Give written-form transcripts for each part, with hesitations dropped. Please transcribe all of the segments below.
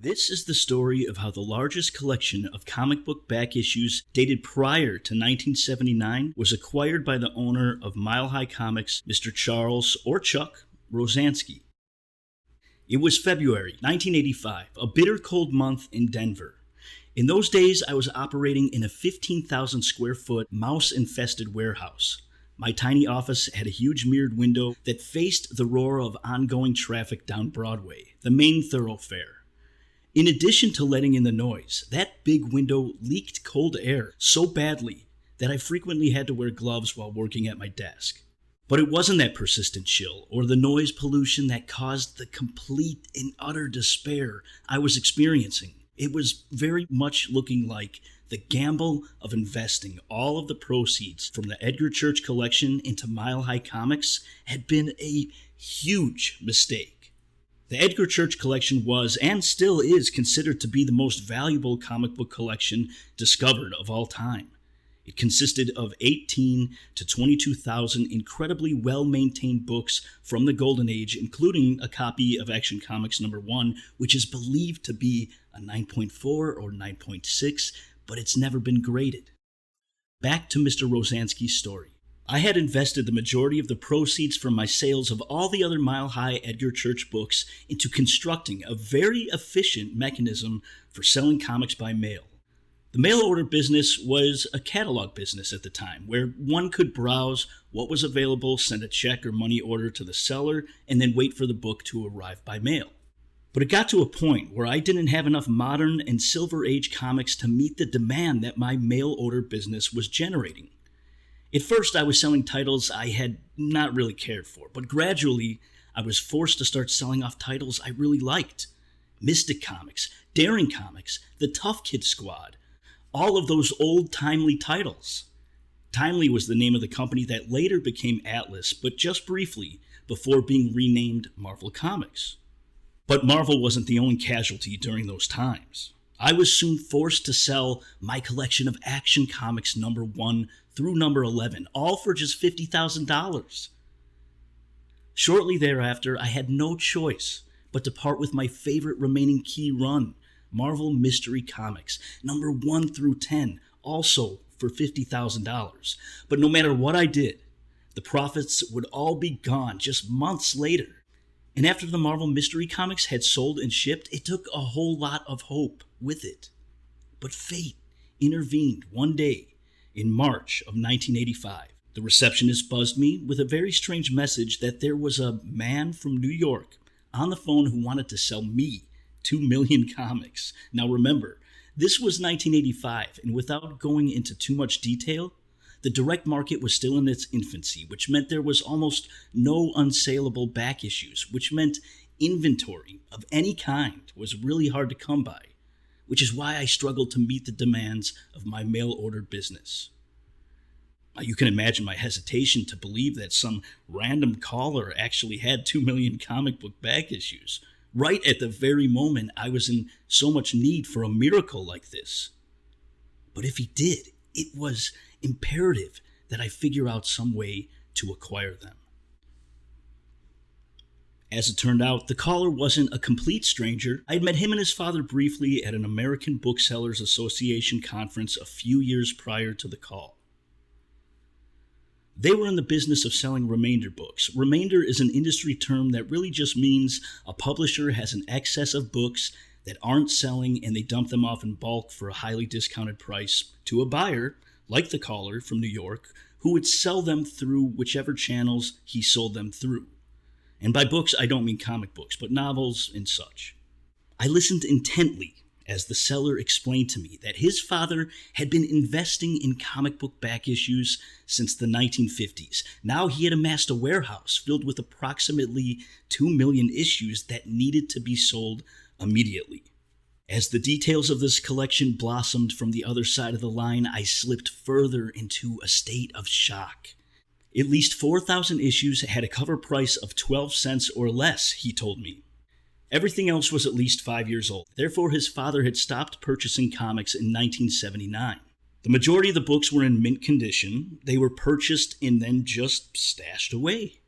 This is the story of how the largest collection of comic book back issues dated prior to 1979 was acquired by the owner of Mile High Comics, Mr. Charles, or Chuck, Rozanski. It was February 1985, a bitter cold month in Denver. In those days, I was operating in a 15,000 square foot mouse-infested warehouse. My tiny office had a huge mirrored window that faced the roar of ongoing traffic down Broadway, the main thoroughfare. In addition to letting in the noise, that big window leaked cold air so badly that I frequently had to wear gloves while working at my desk. But it wasn't that persistent chill or the noise pollution that caused the complete and utter despair I was experiencing. It was very much looking like the gamble of investing all of the proceeds from the Edgar Church collection into Mile High Comics had been a huge mistake. The Edgar Church collection was, and still is, considered to be the most valuable comic book collection discovered of all time. It consisted of 18 to 22,000 incredibly well-maintained books from the Golden Age, including a copy of Action Comics #1, which is believed to be a 9.4 or 9.6, but it's never been graded. Back to Mr. Rozanski's story. I had invested the majority of the proceeds from my sales of all the other Mile High Edgar Church books into constructing a very efficient mechanism for selling comics by mail. The mail order business was a catalog business at the time, where one could browse what was available, send a check or money order to the seller, and then wait for the book to arrive by mail. But it got to a point where I didn't have enough modern and Silver Age comics to meet the demand that my mail order business was generating. At first, I was selling titles I had not really cared for, but gradually, I was forced to start selling off titles I really liked. Mystic Comics, Daring Comics, The Tough Kid Squad, all of those old, timely titles. Timely was the name of the company that later became Atlas, but just briefly, before being renamed Marvel Comics. But Marvel wasn't the only casualty during those times. I was soon forced to sell my collection of Action Comics #1 through #11, all for just $50,000. Shortly thereafter, I had no choice but to part with my favorite remaining key run, Marvel Mystery Comics, #1 through 10, also for $50,000. But no matter what I did, the profits would all be gone just months later. And after the Marvel Mystery Comics had sold and shipped, it took a whole lot of hope with it. But fate intervened one day in March of 1985. The receptionist buzzed me with a very strange message that there was a man from New York on the phone who wanted to sell me 2 million comics. Now remember, this was 1985, and without going into too much detail, the direct market was still in its infancy, which meant there was almost no unsaleable back issues, which meant inventory of any kind was really hard to come by, which is why I struggled to meet the demands of my mail-order business. Now, you can imagine my hesitation to believe that some random caller actually had 2 million comic book back issues, right at the very moment I was in so much need for a miracle like this. But if he did, it was imperative that I figure out some way to acquire them. As it turned out, the caller wasn't a complete stranger. I had met him and his father briefly at an American Booksellers Association conference a few years prior to the call. They were in the business of selling remainder books. Remainder is an industry term that really just means a publisher has an excess of books that aren't selling and they dump them off in bulk for a highly discounted price to a buyer, like the caller from New York, who would sell them through whichever channels he sold them through. And by books, I don't mean comic books, but novels and such. I listened intently as the seller explained to me that his father had been investing in comic book back issues since the 1950s. Now he had amassed a warehouse filled with approximately 2 million issues that needed to be sold immediately. As the details of this collection blossomed from the other side of the line, I slipped further into a state of shock. At least 4,000 issues had a cover price of 12 cents or less, he told me. Everything else was at least 5 years old. Therefore, his father had stopped purchasing comics in 1979. The majority of the books were in mint condition. They were purchased and then just stashed away.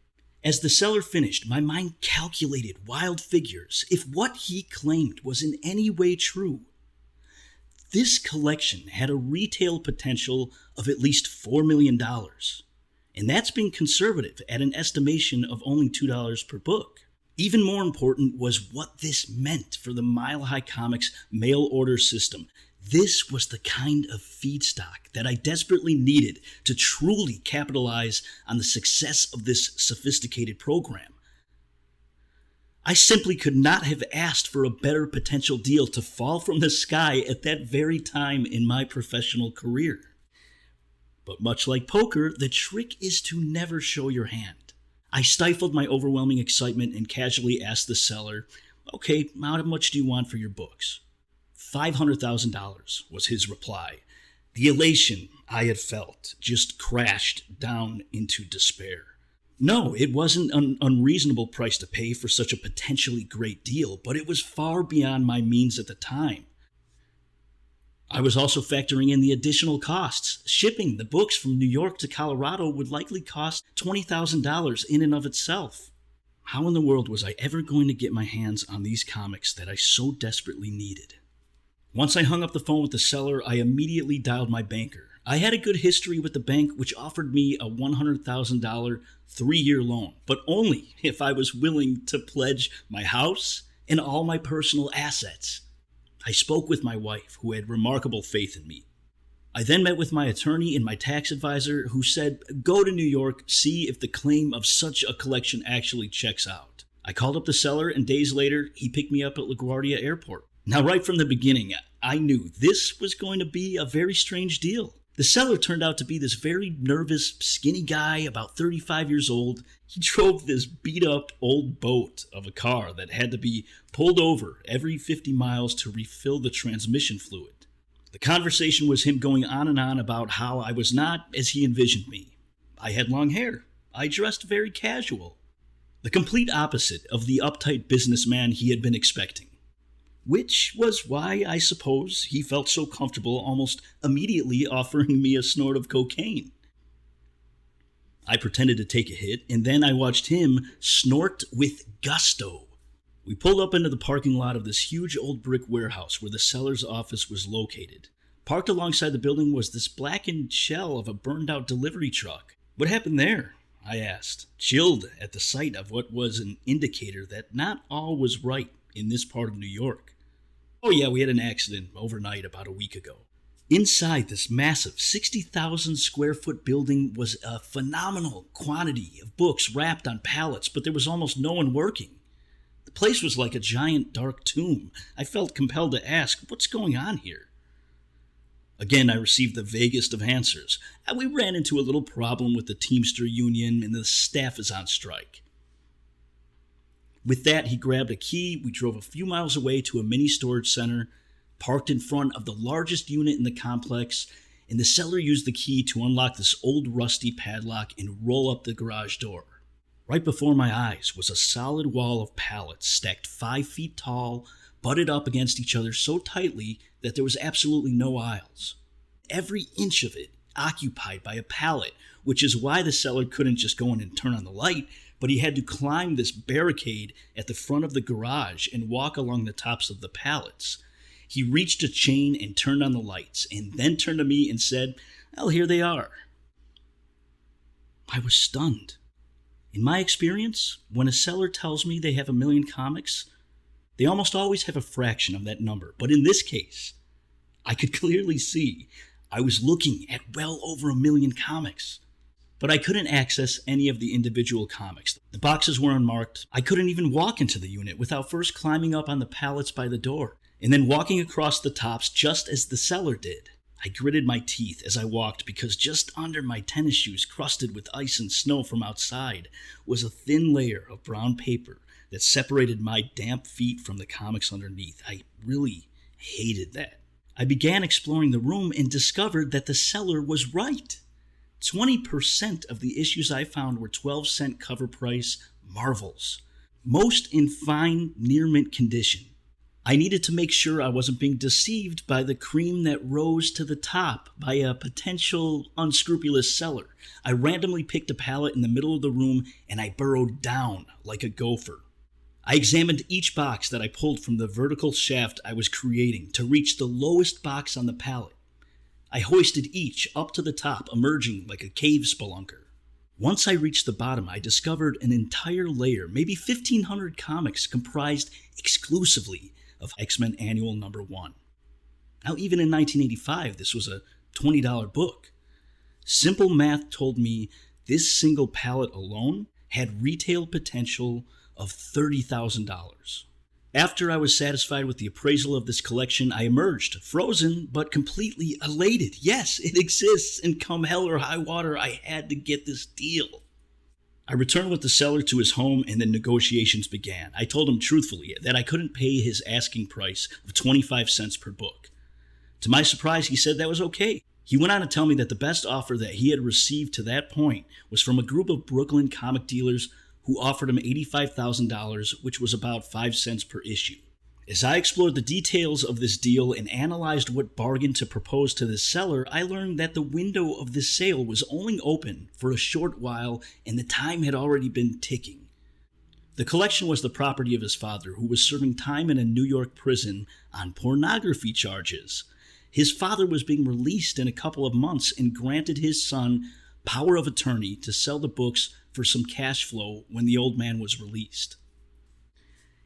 As the seller finished, my mind calculated wild figures. If what he claimed was in any way true, this collection had a retail potential of at least $4 million. And that's being conservative at an estimation of only $2 per book. Even more important was what this meant for the Mile High Comics mail order system. This was the kind of feedstock that I desperately needed to truly capitalize on the success of this sophisticated program. I simply could not have asked for a better potential deal to fall from the sky at that very time in my professional career. But much like poker, the trick is to never show your hand. I stifled my overwhelming excitement and casually asked the seller, "Okay, how much do you want for your books?" $500,000 was his reply. The elation I had felt just crashed down into despair. No, it wasn't an unreasonable price to pay for such a potentially great deal, but it was far beyond my means at the time. I was also factoring in the additional costs. Shipping the books from New York to Colorado would likely cost $20,000 in and of itself. How in the world was I ever going to get my hands on these comics that I so desperately needed? Once I hung up the phone with the seller, I immediately dialed my banker. I had a good history with the bank, which offered me a $100,000 3-year loan, but only if I was willing to pledge my house and all my personal assets. I spoke with my wife, who had remarkable faith in me. I then met with my attorney and my tax advisor, who said, "Go to New York, see if the claim of such a collection actually checks out." I called up the seller, and days later, he picked me up at LaGuardia Airport. Now, right from the beginning, I knew this was going to be a very strange deal. The seller turned out to be this very nervous, skinny guy, about 35 years old. He drove this beat-up old boat of a car that had to be pulled over every 50 miles to refill the transmission fluid. The conversation was him going on and on about how I was not as he envisioned me. I had long hair. I dressed very casual. The complete opposite of the uptight businessman he had been expecting. Which was why, I suppose, he felt so comfortable almost immediately offering me a snort of cocaine. I pretended to take a hit, and then I watched him snort with gusto. We pulled up into the parking lot of this huge old brick warehouse where the seller's office was located. Parked alongside the building was this blackened shell of a burned-out delivery truck. "What happened there?" I asked, chilled at the sight of what was an indicator that not all was right in this part of New York. "Oh yeah, we had an accident overnight about a week ago." Inside this massive 60,000 square foot building was a phenomenal quantity of books wrapped on pallets, but there was almost no one working. The place was like a giant dark tomb. I felt compelled to ask, "What's going on here?" Again, I received the vaguest of answers. We ran into a little problem with the Teamster Union and the staff is on strike. With that, he grabbed a key. We drove a few miles away to a mini storage center, parked in front of the largest unit in the complex, and the seller used the key to unlock this old rusty padlock and roll up the garage door. Right before my eyes was a solid wall of pallets stacked 5 feet tall, butted up against each other so tightly that there was absolutely no aisles. Every inch of it occupied by a pallet, which is why the seller couldn't just go in and turn on the light, but he had to climb this barricade at the front of the garage and walk along the tops of the pallets. He reached a chain and turned on the lights, and then turned to me and said, "Well, here they are." I was stunned. In my experience, when a seller tells me they have 1 million comics, they almost always have a fraction of that number. But in this case, I could clearly see I was looking at well over 1 million comics. But I couldn't access any of the individual comics. The boxes were unmarked. I couldn't even walk into the unit without first climbing up on the pallets by the door, and then walking across the tops just as the seller did. I gritted my teeth as I walked because just under my tennis shoes, crusted with ice and snow from outside, was a thin layer of brown paper that separated my damp feet from the comics underneath. I really hated that. I began exploring the room and discovered that the seller was right. 20% of the issues I found were 12-cent cover price Marvels, most in fine, near mint condition. I needed to make sure I wasn't being deceived by the cream that rose to the top by a potential unscrupulous seller. I randomly picked a pallet in the middle of the room and I burrowed down like a gopher. I examined each box that I pulled from the vertical shaft I was creating to reach the lowest box on the pallet. I hoisted each up to the top, emerging like a cave spelunker. Once I reached the bottom, I discovered an entire layer, maybe 1,500 comics comprised exclusively of X-Men Annual Number 1. Now, even in 1985, this was a $20 book. Simple math told me this single pallet alone had retail potential of $30,000. After I was satisfied with the appraisal of this collection, I emerged, frozen but completely elated. Yes, it exists, and come hell or high water, I had to get this deal. I returned with the seller to his home and then negotiations began. I told him truthfully that I couldn't pay his asking price of 25 cents per book. To my surprise, he said that was okay. He went on to tell me that the best offer that he had received to that point was from a group of Brooklyn comic dealers who offered him $85,000, which was about 5 cents per issue. As I explored the details of this deal and analyzed what bargain to propose to the seller, I learned that the window of this sale was only open for a short while and the time had already been ticking. The collection was the property of his father, who was serving time in a New York prison on pornography charges. His father was being released in a couple of months and granted his son power of attorney to sell the books for some cash flow when the old man was released.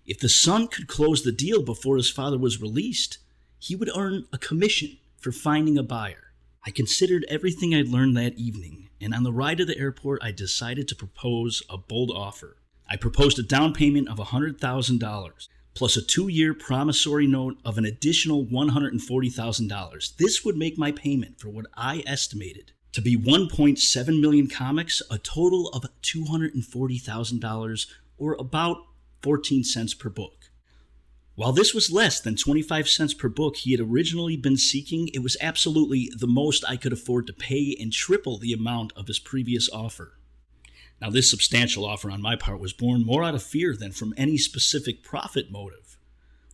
If the son could close the deal before his father was released, he would earn a commission for finding a buyer. I considered everything I'd learned that evening, and on the ride to the airport, I decided to propose a bold offer. I proposed a down payment of $100,000, plus a 2-year promissory note of an additional $140,000. This would make my payment for what I estimated to be 1.7 million comics, a total of $240,000, or about 14 cents per book. While this was less than 25 cents per book he had originally been seeking, it was absolutely the most I could afford to pay and triple the amount of his previous offer. Now, this substantial offer on my part was born more out of fear than from any specific profit motive.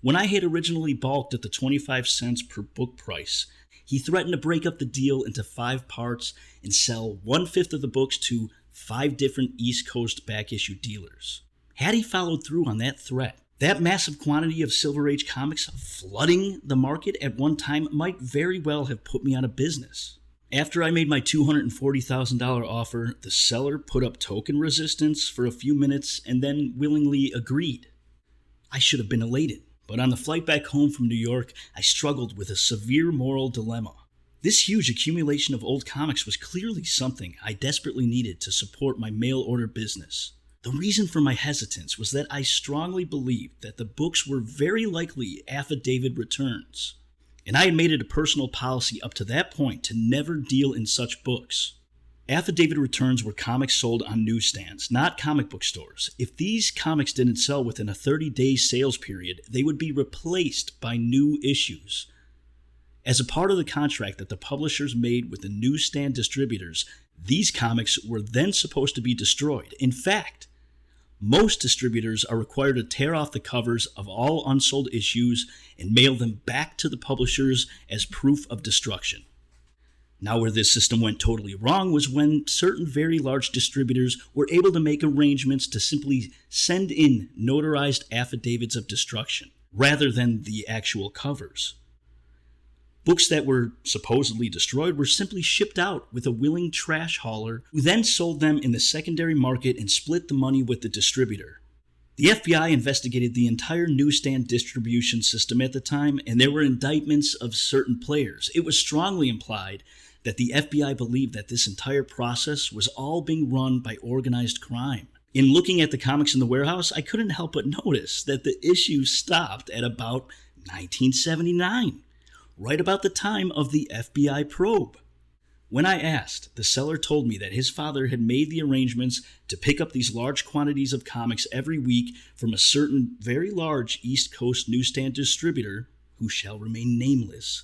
When I had originally balked at the 25 cents per book price, he threatened to break up the deal into 5 parts and sell 1/5 of the books to 5 different East Coast back issue dealers. Had he followed through on that threat, that massive quantity of Silver Age comics flooding the market at one time might very well have put me out of business. After I made my $240,000 offer, the seller put up token resistance for a few minutes and then willingly agreed. I should have been elated, but on the flight back home from New York, I struggled with a severe moral dilemma. This huge accumulation of old comics was clearly something I desperately needed to support my mail order business. The reason for my hesitance was that I strongly believed that the books were very likely Affidavit Returns, and I had made it a personal policy up to that point to never deal in such books. Affidavit Returns were comics sold on newsstands, not comic book stores. If these comics didn't sell within a 30-day sales period, they would be replaced by new issues. As a part of the contract that the publishers made with the newsstand distributors, these comics were then supposed to be destroyed. In fact, most distributors are required to tear off the covers of all unsold issues and mail them back to the publishers as proof of destruction. Now, where this system went totally wrong was when certain very large distributors were able to make arrangements to simply send in notarized affidavits of destruction, rather than the actual covers. Books that were supposedly destroyed were simply shipped out with a willing trash hauler who then sold them in the secondary market and split the money with the distributor. The FBI investigated the entire newsstand distribution system at the time, and there were indictments of certain players. It was strongly implied that the FBI believed that this entire process was all being run by organized crime. In looking at the comics in the warehouse, I couldn't help but notice that the issue stopped at about 1979. Right about the time of the FBI probe. When I asked, the seller told me that his father had made the arrangements to pick up these large quantities of comics every week from a certain very large East Coast newsstand distributor, who shall remain nameless,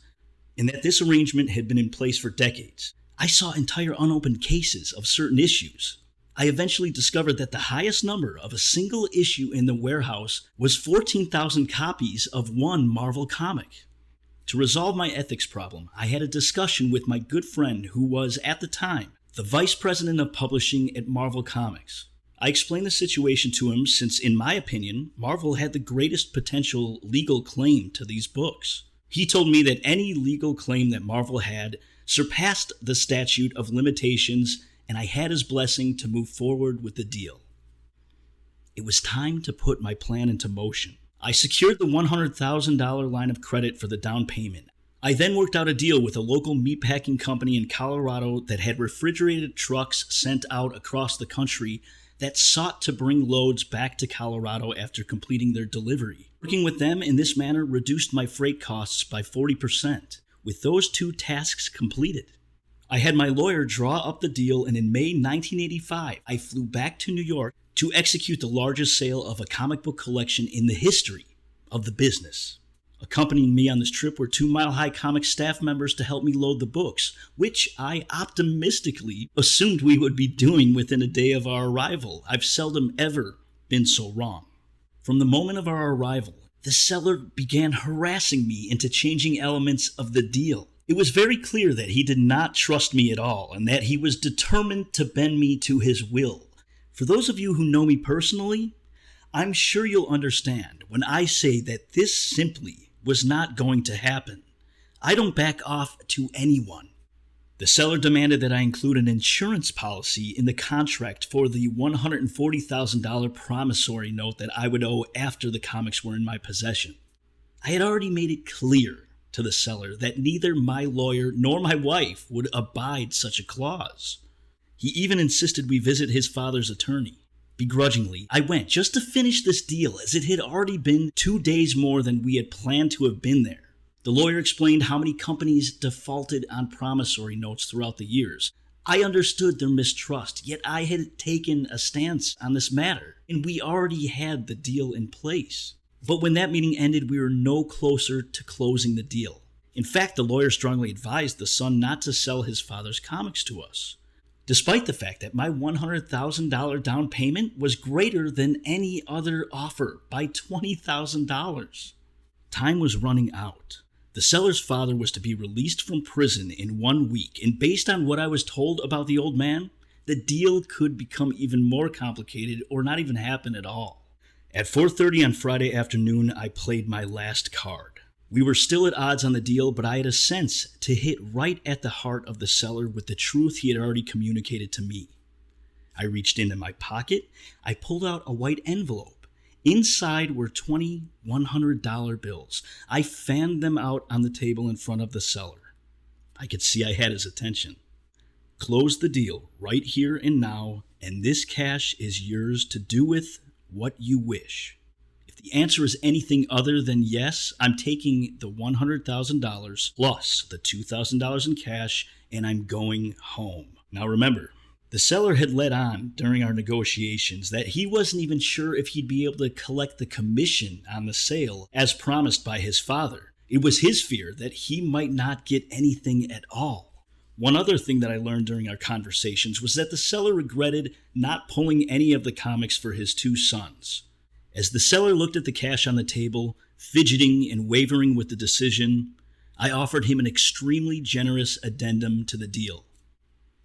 and that this arrangement had been in place for decades. I saw entire unopened cases of certain issues. I eventually discovered that the highest number of a single issue in the warehouse was 14,000 copies of one Marvel comic. To resolve my ethics problem, I had a discussion with my good friend who was, at the time, the vice president of publishing at Marvel Comics. I explained the situation to him since, in my opinion, Marvel had the greatest potential legal claim to these books. He told me that any legal claim that Marvel had surpassed the statute of limitations, and I had his blessing to move forward with the deal. It was time to put my plan into motion. I secured the $100,000 line of credit for the down payment. I then worked out a deal with a local meatpacking company in Colorado that had refrigerated trucks sent out across the country that sought to bring loads back to Colorado after completing their delivery. Working with them in this manner reduced my freight costs by 40%. With those two tasks completed, I had my lawyer draw up the deal, and in May 1985, I flew back to New York to execute the largest sale of a comic book collection in the history of the business. Accompanying me on this trip were 2 Mile High Comics staff members to help me load the books, which I optimistically assumed we would be doing within a day of our arrival. I've seldom ever been so wrong. From the moment of our arrival, the seller began harassing me into changing elements of the deal. It was very clear that he did not trust me at all, and that he was determined to bend me to his will. For those of you who know me personally, I'm sure you'll understand when I say that this simply was not going to happen. I don't back off to anyone. The seller demanded that I include an insurance policy in the contract for the $140,000 promissory note that I would owe after the comics were in my possession. I had already made it clear to the seller that neither my lawyer nor my wife would abide such a clause. He even insisted we visit his father's attorney. Begrudgingly, I went just to finish this deal, as it had already been 2 days more than we had planned to have been there. The lawyer explained how many companies defaulted on promissory notes throughout the years. I understood their mistrust, yet I had taken a stance on this matter, and we already had the deal in place. But when that meeting ended, we were no closer to closing the deal. In fact, the lawyer strongly advised the son not to sell his father's comics to us, despite the fact that my $100,000 down payment was greater than any other offer by $20,000. Time was running out. The seller's father was to be released from prison in 1 week, and based on what I was told about the old man, the deal could become even more complicated or not even happen at all. At 4:30 on Friday afternoon, I played my last card. We were still at odds on the deal, but I had a sense to hit right at the heart of the seller with the truth he had already communicated to me. I reached into my pocket. I pulled out a white envelope. Inside were 20 $100 bills. I fanned them out on the table in front of the seller. I could see I had his attention. Close the deal right here and now, and this cash is yours to do with what you wish. If the answer is anything other than yes, I'm taking the $100,000 plus the $2,000 in cash, and I'm going home. Now remember, the seller had let on during our negotiations that he wasn't even sure if he'd be able to collect the commission on the sale as promised by his father. It was his fear that he might not get anything at all. One other thing that I learned during our conversations was that the seller regretted not pulling any of the comics for his 2 sons. As the seller looked at the cash on the table, fidgeting and wavering with the decision, I offered him an extremely generous addendum to the deal.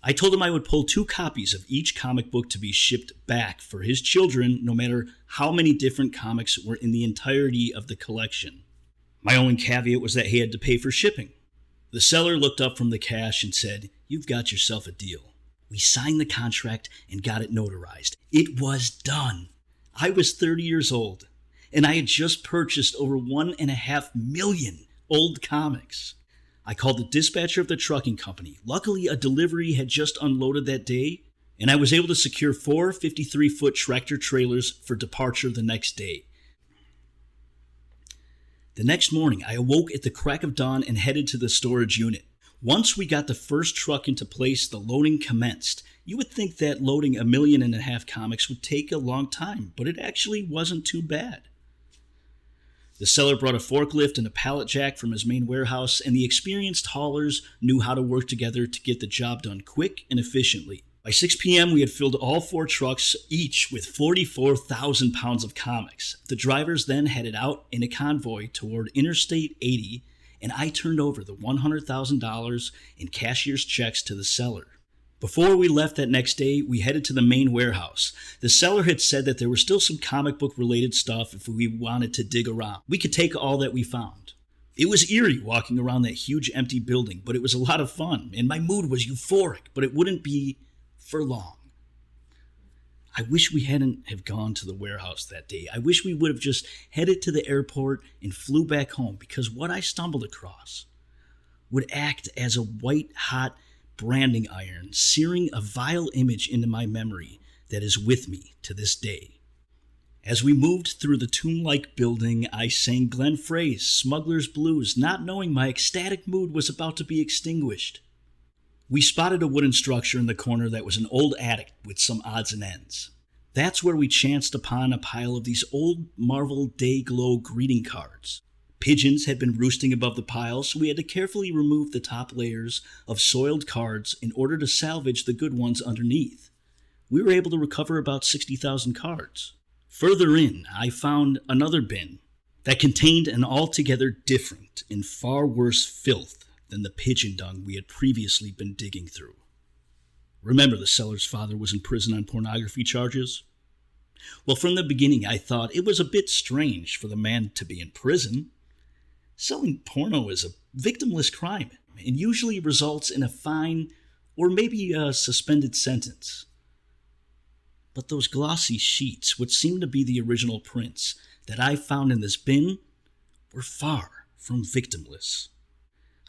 I told him I would pull 2 copies of each comic book to be shipped back for his children, no matter how many different comics were in the entirety of the collection. My only caveat was that he had to pay for shipping. The seller looked up from the cash and said, "You've got yourself a deal." We signed the contract and got it notarized. It was done. I was 30 years old, and I had just purchased over 1.5 million old comics. I called the dispatcher of the trucking company. Luckily, a delivery had just unloaded that day, and I was able to secure 4 53-foot tractor trailers for departure the next day. The next morning, I awoke at the crack of dawn and headed to the storage unit. Once we got the first truck into place, the loading commenced. You would think that loading 1.5 million comics would take a long time, but it actually wasn't too bad. The seller brought a forklift and a pallet jack from his main warehouse, and the experienced haulers knew how to work together to get the job done quick and efficiently. By 6 p.m., we had filled all 4 trucks, each with 44,000 pounds of comics. The drivers then headed out in a convoy toward Interstate 80, and I turned over the $100,000 in cashier's checks to the seller. Before we left that next day, we headed to the main warehouse. The seller had said that there was still some comic book related stuff if we wanted to dig around. We could take all that we found. It was eerie walking around that huge empty building, but it was a lot of fun, and my mood was euphoric, but it wouldn't be for long. I wish we hadn't have gone to the warehouse that day. I wish we would have just headed to the airport and flew back home, because what I stumbled across would act as a white-hot branding iron, searing a vile image into my memory that is with me to this day. As we moved through the tomb-like building, I sang Glenn Frey's Smuggler's Blues, not knowing my ecstatic mood was about to be extinguished. We spotted a wooden structure in the corner that was an old attic with some odds and ends. That's where we chanced upon a pile of these old Marvel Day Glow greeting cards. Pigeons had been roosting above the pile, so we had to carefully remove the top layers of soiled cards in order to salvage the good ones underneath. We were able to recover about 60,000 cards. Further in, I found another bin that contained an altogether different and far worse filth than the pigeon dung we had previously been digging through. Remember, the seller's father was in prison on pornography charges? Well, from the beginning, I thought it was a bit strange for the man to be in prison. Selling porno is a victimless crime and usually results in a fine or maybe a suspended sentence. But those glossy sheets, which seemed to be the original prints that I found in this bin, were far from victimless.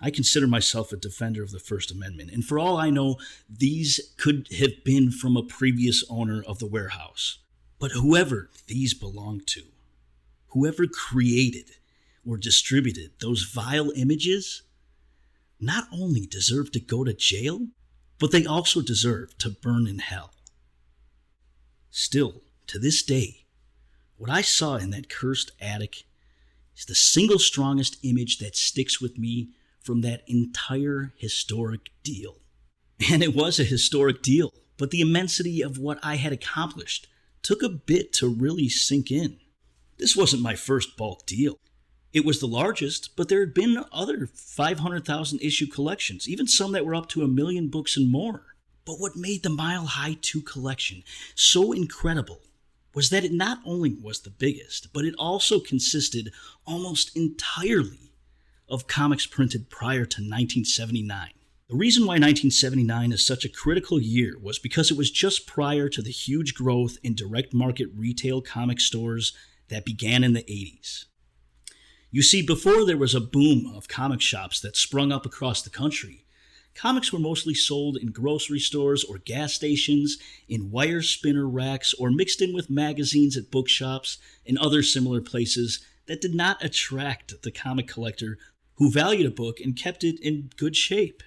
I consider myself a defender of the First Amendment, and for all I know, these could have been from a previous owner of the warehouse. But whoever these belonged to, whoever created or distributed those vile images, not only deserve to go to jail, but they also deserve to burn in hell. Still, to this day, what I saw in that cursed attic is the single strongest image that sticks with me from that entire historic deal. And it was a historic deal, but the immensity of what I had accomplished took a bit to really sink in. This wasn't my first bulk deal. It was the largest, but there had been other 500,000 issue collections, even some that were up to 1 million books and more. But what made the Mile High 2 collection so incredible was that it not only was the biggest, but it also consisted almost entirely of comics printed prior to 1979. The reason why 1979 is such a critical year was because it was just prior to the huge growth in direct market retail comic stores that began in the 80s. You see, before there was a boom of comic shops that sprung up across the country, comics were mostly sold in grocery stores or gas stations, in wire spinner racks, or mixed in with magazines at bookshops and other similar places that did not attract the comic collector who valued a book and kept it in good shape.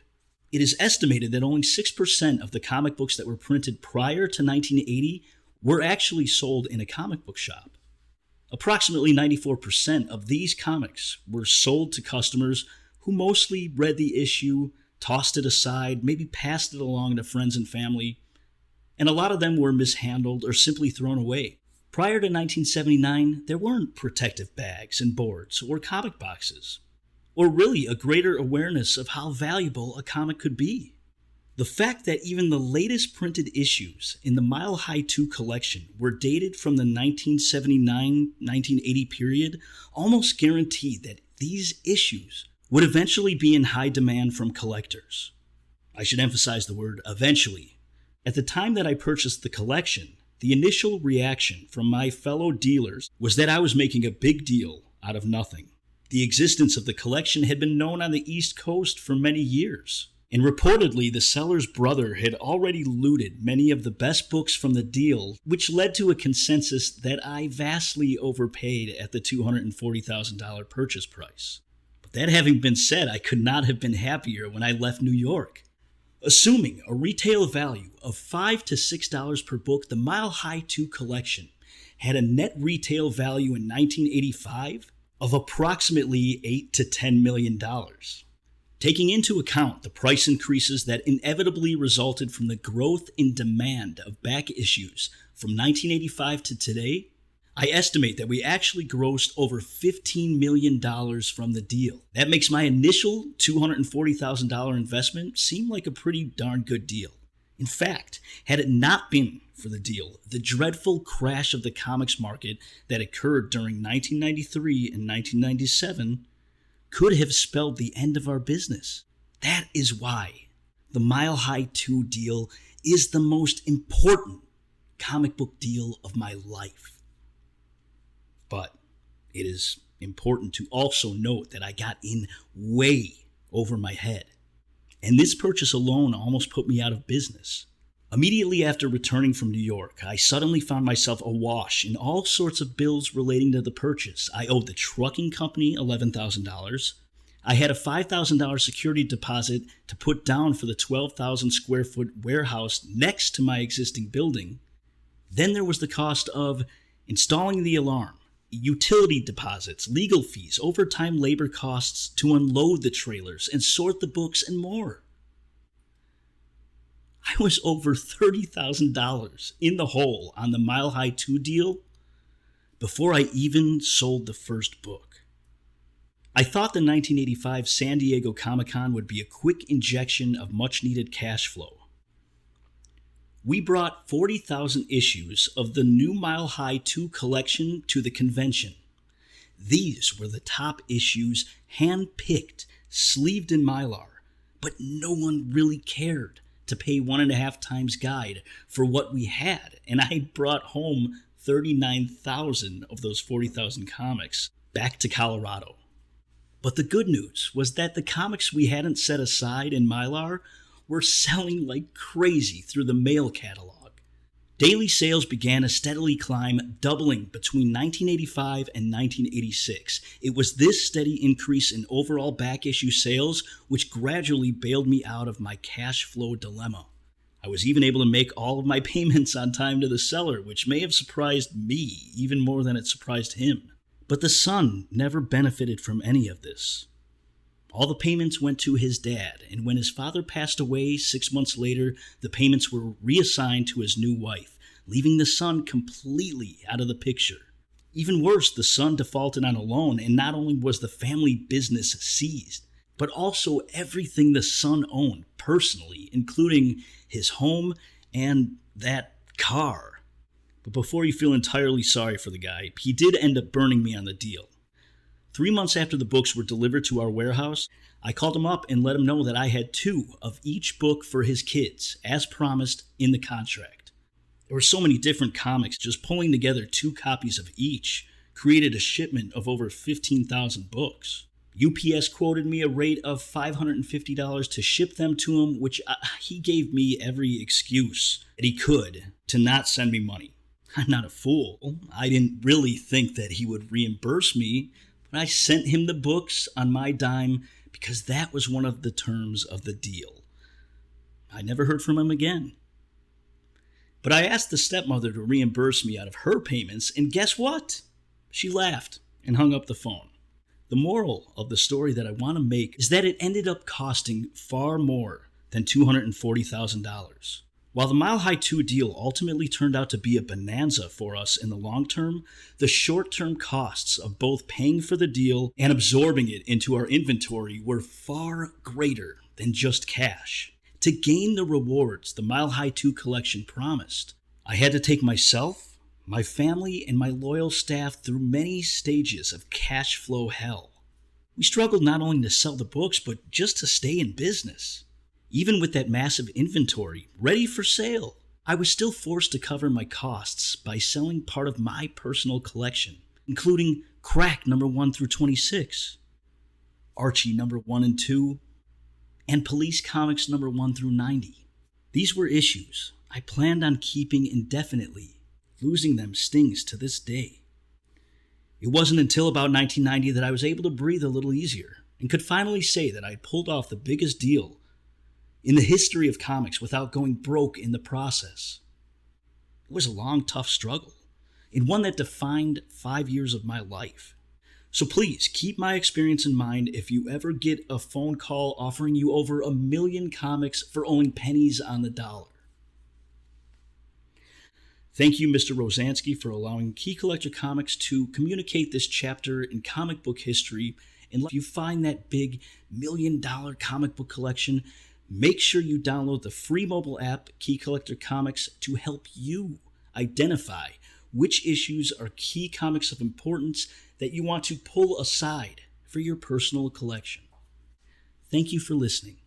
It is estimated that only 6% of the comic books that were printed prior to 1980 were actually sold in a comic book shop. Approximately 94% of these comics were sold to customers who mostly read the issue, tossed it aside, maybe passed it along to friends and family, and a lot of them were mishandled or simply thrown away. Prior to 1979, there weren't protective bags and boards or comic boxes, or really a greater awareness of how valuable a comic could be. The fact that even the latest printed issues in the Mile High 2 collection were dated from the 1979-1980 period almost guaranteed that these issues would eventually be in high demand from collectors. I should emphasize the word eventually. At the time that I purchased the collection, the initial reaction from my fellow dealers was that I was making a big deal out of nothing. The existence of the collection had been known on the East Coast for many years, and reportedly the seller's brother had already looted many of the best books from the deal, which led to a consensus that I vastly overpaid at the $240,000 purchase price. But that having been said, I could not have been happier when I left New York. Assuming a retail value of $5 to $6 per book, the Mile High 2 collection had a net retail value in 1985 of approximately $8 to $10 million. Taking into account the price increases that inevitably resulted from the growth in demand of back issues from 1985 to today, I estimate that we actually grossed over $15 million from the deal. That makes my initial $240,000 investment seem like a pretty darn good deal. In fact, had it not been for the deal, the dreadful crash of the comics market that occurred during 1993 and 1997 could have spelled the end of our business. That is why the Mile High 2 deal is the most important comic book deal of my life. But it is important to also note that I got in way over my head. And this purchase alone almost put me out of business. Immediately after returning from New York, I suddenly found myself awash in all sorts of bills relating to the purchase. I owed the trucking company $11,000. I had a $5,000 security deposit to put down for the 12,000 square foot warehouse next to my existing building. Then there was the cost of installing the alarm, utility deposits, legal fees, overtime labor costs to unload the trailers and sort the books, and more. I was over $30,000 in the hole on the Mile High 2 deal before I even sold the first book. I thought the 1985 San Diego Comic-Con would be a quick injection of much-needed cash flow. We brought 40,000 issues of the new Mile High 2 collection to the convention. These were the top issues, hand-picked, sleeved in Mylar, but no one really cared to pay 1.5 times guide for what we had, and I brought home 39,000 of those 40,000 comics back to Colorado. But the good news was that the comics we hadn't set aside in Mylar were selling like crazy through the mail catalog. Daily sales began a steadily climb, doubling between 1985 and 1986. It was this steady increase in overall back issue sales which gradually bailed me out of my cash flow dilemma. I was even able to make all of my payments on time to the seller, which may have surprised me even more than it surprised him. But the son never benefited from any of this. All the payments went to his dad, and when his father passed away 6 months later, the payments were reassigned to his new wife, leaving the son completely out of the picture. Even worse, the son defaulted on a loan, and not only was the family business seized, but also everything the son owned personally, including his home and that car. But before you feel entirely sorry for the guy, he did end up burning me on the deal. 3 months after the books were delivered to our warehouse, I called him up and let him know that I had 2 of each book for his kids, as promised in the contract. There were so many different comics, just pulling together 2 copies of each created a shipment of over 15,000 books. UPS quoted me a rate of $550 to ship them to him, which he gave me every excuse that he could to not send me money. I'm not a fool. I didn't really think that he would reimburse me, but I sent him the books on my dime because that was one of the terms of the deal. I never heard from him again. But I asked the stepmother to reimburse me out of her payments, and guess what? She laughed and hung up the phone. The moral of the story that I want to make is that it ended up costing far more than $240,000. While the Mile High 2 deal ultimately turned out to be a bonanza for us in the long term, the short-term costs of both paying for the deal and absorbing it into our inventory were far greater than just cash. To gain the rewards the Mile High 2 collection promised, I had to take myself, my family, and my loyal staff through many stages of cash flow hell. We struggled not only to sell the books, but just to stay in business. Even with that massive inventory ready for sale, I was still forced to cover my costs by selling part of my personal collection, including Crack number 1 through 26, Archie number 1 and 2, and Police Comics number 1 through 90. These were issues I planned on keeping indefinitely. Losing them stings to this day. It wasn't until about 1990 that I was able to breathe a little easier and could finally say that I had pulled off the biggest deal in the history of comics without going broke in the process. It was a long, tough struggle, and one that defined 5 years of my life. So please keep my experience in mind if you ever get a phone call offering you over 1,000,000 comics for owing pennies on the dollar. Thank you, Mr. Rozanski, for allowing Key Collector Comics to communicate this chapter in comic book history. And if you find that big $1,000,000 comic book collection, make sure you download the free mobile app, Key Collector Comics, to help you identify which issues are key comics of importance that you want to pull aside for your personal collection. Thank you for listening.